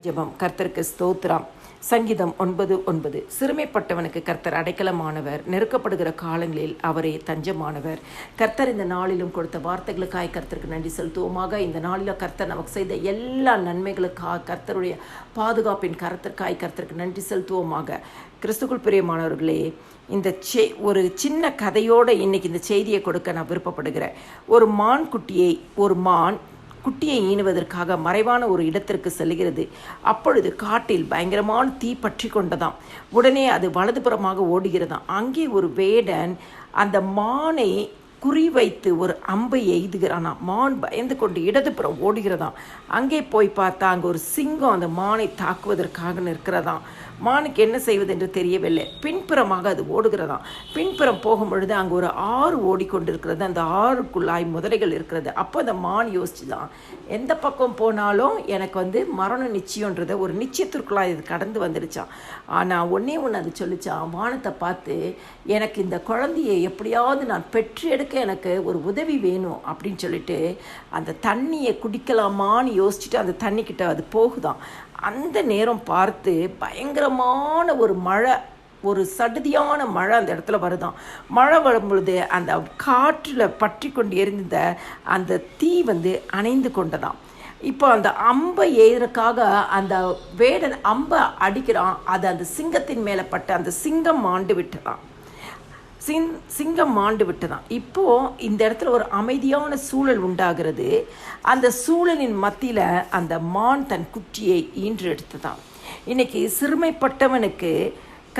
ஜெபம். கர்த்தருக்கு ஸ்தோத்திரம். சங்கீதம் 9:9. சிறுமைப்பட்டவனுக்கு கர்த்தர் அடைக்கலமானவர், நெருக்கப்படுகிற காலங்களில் அவரே தஞ்சமானவர். கர்த்தர் இந்த நாளிலும் கொடுத்த வார்த்தைகளுக்காய் கர்த்தருக்கு நன்றி செலுத்துவோமாக. இந்த நாளில் கர்த்தர் நமக்கு செய்த எல்லா நன்மைகளுக்காக கர்த்தருடைய பாதுகாப்பின் கர்த்தருக்கு நன்றி செலுத்துவோமாக. கிறிஸ்துக்குள் பிரியமானவர்களே, இந்த ஒரு சின்ன கதையோடு இன்னைக்கு இந்த செய்தியை கொடுக்க நான் விருப்பப்படுகிறேன். ஒரு மான் குட்டியை ஈனுவதற்காக மறைவான ஒரு இடத்திற்கு செல்கிறது. அப்பொழுது காட்டில் பயங்கரமான தீ பற்றி கொண்டதாம். உடனே அது வலதுபுறமாக ஓடுகிறதாம். அங்கே ஒரு வேடன் அந்த மானை குறிவைத்து ஒரு அம்பை எய்துகிறானாம். மான் பயந்து கொண்டு இடதுபுறம் ஓடுகிறதாம். அங்கே போய் பார்த்தா அங்கே ஒரு சிங்கம் அந்த மானை தாக்குவதற்காக நிற்கிறதாம். மானுக்கு என்ன செய்வது என்று தெரியவில்லை. பின்புறமாக அது ஓடுகிறதாம். பின்புறம் போகும் பொழுது அங்கே ஒரு ஆறு ஓடிக்கொண்டிருக்கிறது. அந்த ஆறுக்குள்ளாய் முதலைகள் இருக்கிறது. அப்போ அந்த மான் யோசிச்சுதான், எந்த பக்கம் போனாலும் எனக்கு மரணம் நிச்சயன்றதை ஒரு நிச்சயத்திற்குள்ளாய் இது கடந்து வந்துடுச்சான். ஆனால் ஒன்று அது சொல்லிச்சான், வானத்தை பார்த்து எனக்கு இந்த குழந்தையை எப்படியாவது நான் பெற்று எடுக்க எனக்கு ஒரு உதவி வேணும் அப்படின்னு சொல்லிட்டு அந்த தண்ணியை குடிக்கலாமான்னு யோசிச்சுட்டு அந்த தண்ணிக்கிட்ட அது போகுதான். அந்த நேரம் பார்த்து பயங்கரமான ஒரு மழை, ஒரு சடுதியான மழை அந்த இடத்துல வருதான். மழை வரும்பொழுது அந்த காற்றில் பற்றி கொண்டு எரிந்த அந்த தீ அணைந்து கொண்டதாம். இப்போ அந்த அம்பை எய்தறதுக்காக அந்த வேடன் அம்பை அடிக்கிறான். அது அந்த சிங்கத்தின் மேலே பட்டு அந்த சிங்கம் மாண்டு விட்டுறான். சிங்கம் மாண்டு விட்டதான். இப்போது இந்த இடத்துல ஒரு அமைதியான சூழல் உண்டாகிறது. அந்த சூழலின் மத்தியில் அந்த மான் தன் குட்டியை ஈன்று எடுத்ததான். இன்னைக்கு சிறுமைப்பட்டவனுக்கு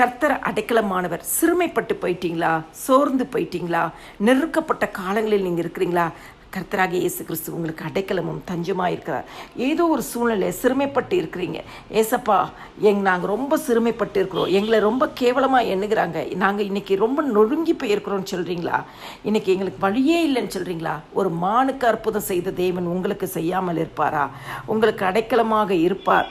கர்த்தர் அடைக்கலமானவர். சிறுமைப்பட்டு போயிட்டீங்களா? சோர்ந்து போயிட்டீங்களா? நெருக்கப்பட்ட காலங்களில் நீங்கள் இருக்கிறீங்களா? கர்த்தராகிய இயேசு கிறிஸ்து உங்களுக்கு அடைக்கலமும் தஞ்சமாக இருக்கிறார். ஏதோ ஒரு சூழ்நிலை சிறுமைப்பட்டு இருக்கிறீங்க. ஏசப்பா, நாங்கள் ரொம்ப சிறுமைப்பட்டு இருக்கிறோம், எங்களை ரொம்ப கேவலமாக எண்ணுகிறாங்க, நாங்கள் இன்றைக்கி ரொம்ப நொறுங்கி போயிருக்கிறோன்னு சொல்கிறீங்களா? இன்றைக்கி எங்களுக்கு வழியே இல்லைன்னு சொல்கிறீங்களா? ஒரு மானுக்கு அற்புதம் செய்த தேவன் உங்களுக்கு செய்யாமல் இருப்பாரா? உங்களுக்கு அடைக்கலமாக இருப்பார்.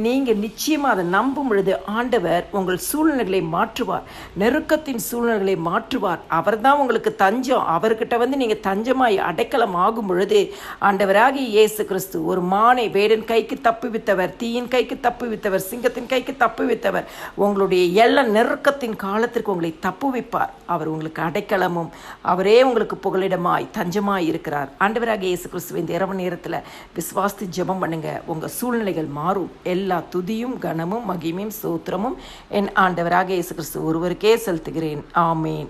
நீங்கள் நிச்சயமாக அதை நம்பும் பொழுது ஆண்டவர் உங்கள் சூழ்நிலைகளை மாற்றுவார். நெருக்கத்தின் சூழ்நிலைகளை மாற்றுவார். அவர் தான் உங்களுக்கு தஞ்சம். அவர்கிட்ட நீங்கள் தஞ்சமாய் அடைக்கலம் ஆகும் பொழுது ஆண்டவராகிய இயேசு கிறிஸ்து ஒரு மானை வேடன் கைக்கு தப்புவித்தவர், தீயின் கைக்கு தப்புவித்தவர், சிங்கத்தின் கைக்கு தப்புவித்தவர். உங்களுடைய எல்லா நெருக்கத்தின் காலத்திற்கு உங்களை தப்புவிப்பார். அவர் உங்களுக்கு அடைக்கலமும் அவரே உங்களுக்கு புகலிடமாய் தஞ்சமாய் இருக்கிறார். ஆண்டவராகிய இயேசு கிறிஸ்து இந்த இரவு நேரத்தில் விசுவாசித்து ஜெபம் பண்ணுங்க. உங்கள் சூழ்நிலைகள் மாறும். எல்லா துதியும் கனமும் மகிமையும் ஸ்தோத்திரமும் என் ஆண்டவராகிய இயேசு கிறிஸ்து ஒருவருக்கே செலுத்துகிறேன். ஆமேன்.